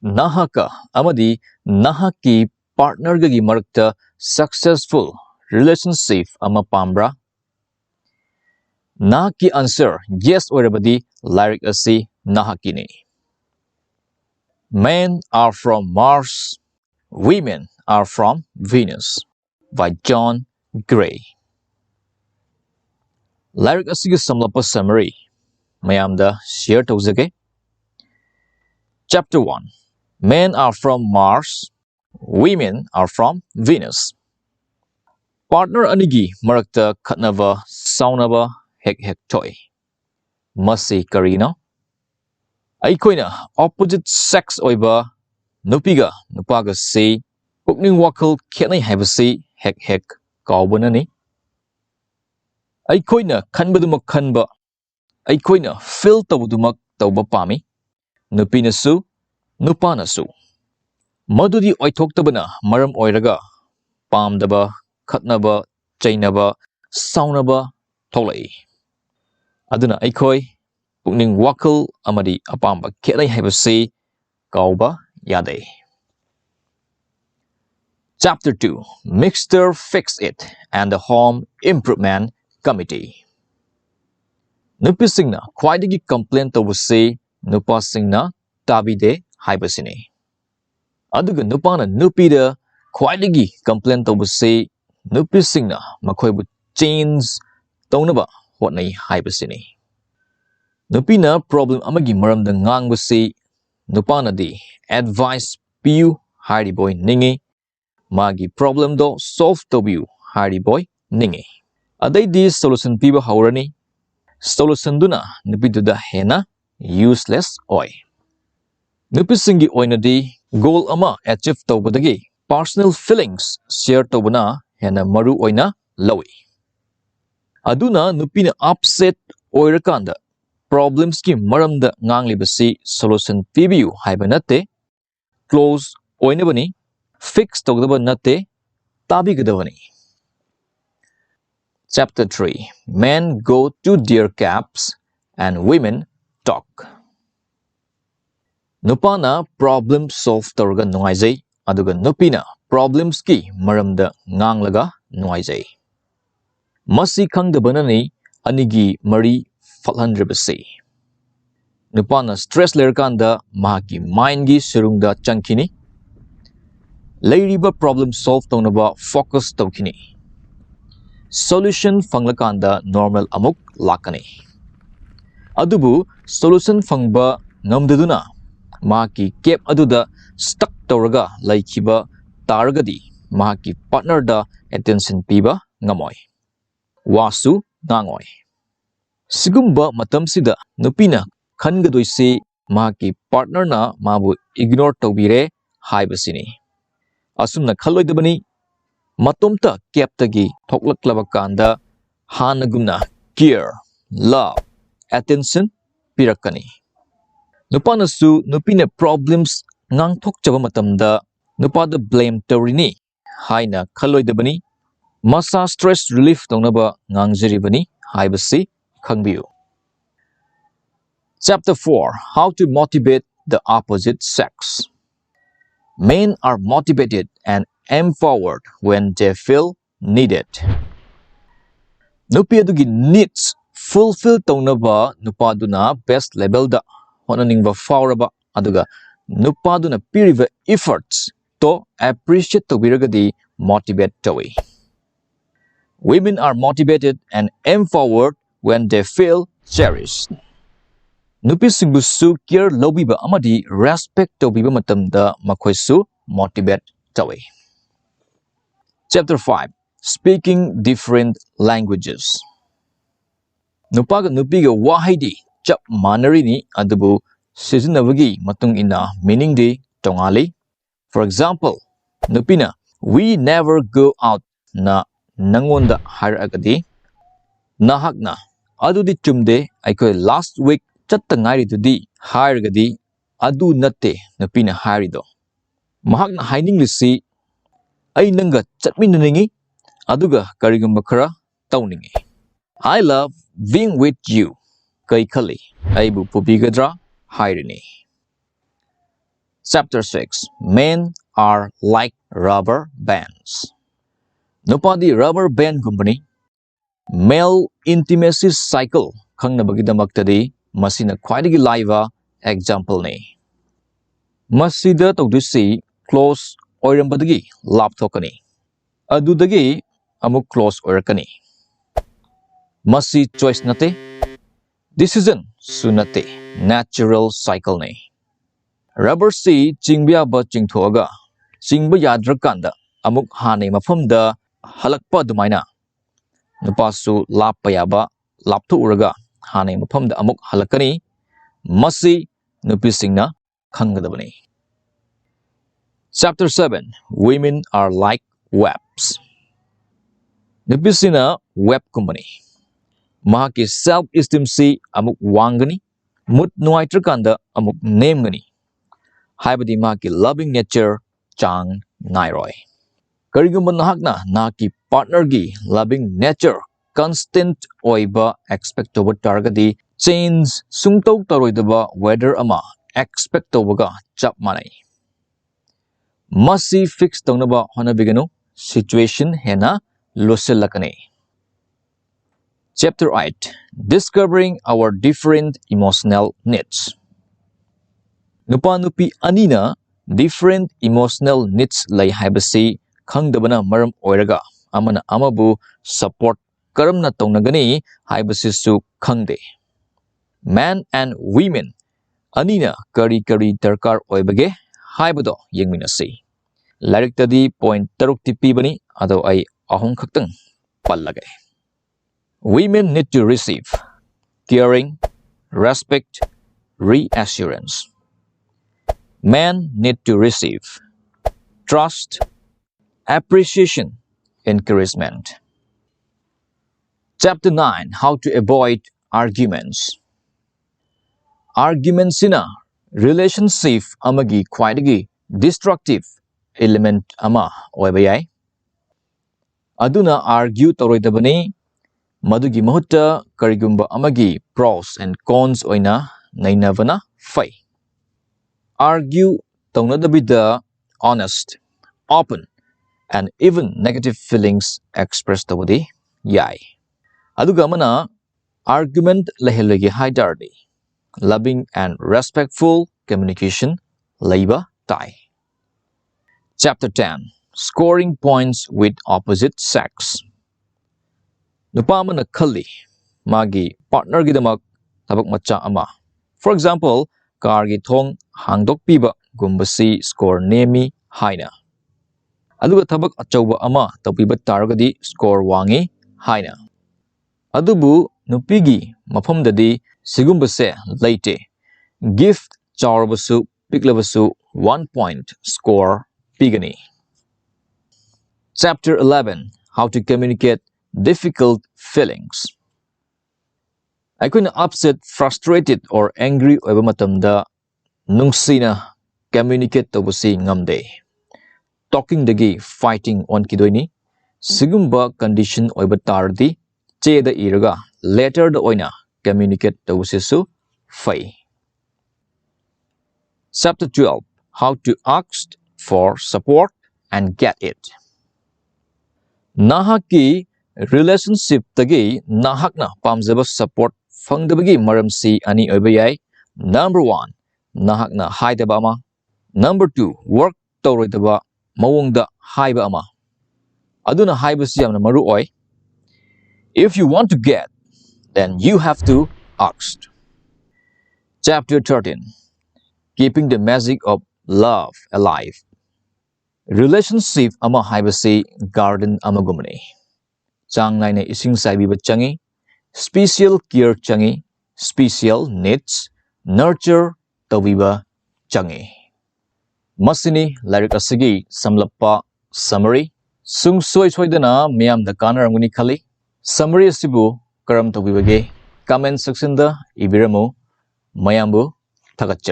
Nahaka amadi nahaki partner gagi marakta successful relationship ama pambra? Nahaki answer yes oirabadi lyric asi nahakini. Men are from Mars, women are from Venus by John Gray. Lyric asigi samlapa summary mayamda share tawzage. Chapter 1. Men are from Mars, women are from Venus. Partner anigi marakta khatnava saunaba hek hek toy. Masi karino. Aikoina opposite sex oiba nupiga nupaga si pukning wakal khetnai haibasi hek hek kaubunani. Aikoina khanbadumak khanba aikoina feel tawdumak tawba pami. Nupinasu nupanasu. Madudi oithoktabana maram oiraga pamdaba khatnaba chainaba saunaba tholai. Aduna aikoi pukning wakal amadi apamba khetnai haibasi kauba yade. Chapter 2. Mixter Fix It and the Home Improvement Committee. Nupisingna khwaidagi complain tawbasi nupasingna tabide haibasini. Aduga nupana nupida khwaidagi complain tawbasi nupisingna makhoibu change tawnaba hotnai haibasini. Nupina problem amagi maramda ngangbasi nupanadi advice piu hari boy ningi magi problem do solve tawbiu hari boy ningi. Adaidi solution piba haurani. Solution duna nupiduda hena useless oi. Nupisingi oinadi goal ama achieve tawbadagi personal feelings share tawbana hena maru oina lawi. Aduna nupina upset oirakanda problems ki maramda nganglibasi solution pibiu haiba natte close oinabani fix tawdaba natte tabigadabani. Chapter 3. Men go to their caps and women talk. Nupana problem solve tawraga nuaizai aduga nupina problems ki maramda nganglaga nuaizai. Masi khangdabanani anigi mari falhandribasi. Nupana stress lerkanda mahaki mind gi surungda changkini. Leiriba problem solve tawnaba focus tawkini. Solution fanglakanda normal amuk lakani. Adubu solution fangba ngamdaduna mahaki cap aduda stuck tawraga laikhiba taragadi mahaki partner da attention piba ngamoi. Wasu ngangoi. Sigumba matamsida nupina khangadoisi mahaki partner na mabu ignore tawbire haibasini. Asumna khalloidabani matomta captagi thoklaklabakanda hanagumna care, love, attention pirakani. Nupanasu nupina problems ngangthokchaba matamda nupada blame tawrini haina khalloidabani. Masa stress relief tawnaba ngangjribani haibasi khangbiu. Chapter 4. How to motivate the opposite sex. Men are motivated and empowered when they feel needed. Nupi adugi needs fulfill tawnaba nupaduna best level da honaningba fauraba aduga nupaduna piriva efforts to appreciate tawbiragadi motivate tawi. Women are motivated and empowered when they feel cherished. Nupisingbusu care lobiba amadi respect tawbiba matamda makhoisu motivate tawi. Chapter 5. Speaking different languages. Nupaga nupiga wahaidi chap manarini adubu sizinabagi matung ina meaning di tongali. For example, nupina we never go out na nangonda haragadi. Nahakna adudi chumde aikoi last week chatta ngairi dudi haragadi adu natte nupina harido. Mahakna hainingli ai nanga chatminaningi aduga karigumba khara tawningi. I love being with you. Kai khali aibu pubigadra hairini. Chapter 6. Men are like rubber bands. Nupadi rubber band company. Male intimacy cycle khangnabagidamakta masina khwaidagi laiva example ne. Masida tawdusi close oirambadagi lapthokani. Adudagi amuk close oirakani. Masi choice nate. Decision sunate. Natural cycle ne. Rubber si chingbiyaba chingthoaga. Chingba yadrakanda amuk hane mafamda halakpa dumaina. Nupasu lapayaba lapthuuraga hane mafamda amuk halakani. Masi nupisingna khangadabani. Chapter 7. Women are like webs. Nupisina web company. Mahaki self-esteem si amuk wangani. Mut nuaitrakanda amuk nemgani. Haibadi mahaki loving nature chang nairoi. Karigumba nahakna nahaki partner gi loving nature constant oiba expect toba targadi change sungtau taroidaba weather ama expect tobaga chap manai. Masi fix taunaba honabiganu situation hena loselakane. Chapter 8. Discovering our different emotional needs. Nupa nupi anina different emotional needs lay haibasi khangdabana maram oiraga amana amabu support karamna taunagani haibasisu khangde. Men and women anina kari darkar oibage haibado yengminasi. Lariktadi point tarukti pibani ado ay ahong khaktang pallagay. Women need to receive caring, respect, reassurance. Men need to receive trust, appreciation, encouragement. Chapter 9. How to avoid arguments. Arguments in a relationship amagi khwaidagi destructive element ama oibayai. Aduna argue toroidabani madugi mahutta karigumba amagi pros and cons oina nainavana fai. Argue taunadabida honest, open, and even negative feelings expressed tawadi yai. Aduga mana argument lahelagi haidardi. Loving and respectful communication laiba tai. Chapter 10. Scoring points with opposite sex. Nupamana khali magi partner gidamak tabak macha ama. For example, car gi thong hangdok piba gumbasi score nemi haina. Aduga tabak achauba ama tawpiba taragadi score wangi haina. Adubu nupigi mafamdadi sigumbase laite. Gift chaurabasu piklabasu 1 point score pigani. Chapter 11. How to communicate difficult feelings. Aikuna upset, frustrated, or angry oiba matamda nungsina communicate tawasi ngamde. Talking dagi fighting on kidoini. Sigumba condition oiba tardi che da iraga later da oina communicate tawasisu fai. Chapter 12. How to ask for support and get it. Nahaki relationship tagi nahakna pamjaba support fangdabagi maramsi ani oibayai. Number 1. Nahakna haidaba ama. Number 2. Work tawroidaba mawongda haiba ama. Aduna haibasi yamna maru oi. If you want to get, then you have to ask. Chapter 13. Keeping the magic of love alive. Relationship ama haibasi garden amagumani. Chang naina ising saibiba changi, special care changi, special needs, nurture tawiba changi. Masini lyric asigi samlappa summary. Sung soy soidana miyam da kanaramguni khali. Summary asibu karam tawibage comment section da ibiramu mayambu thagatchari.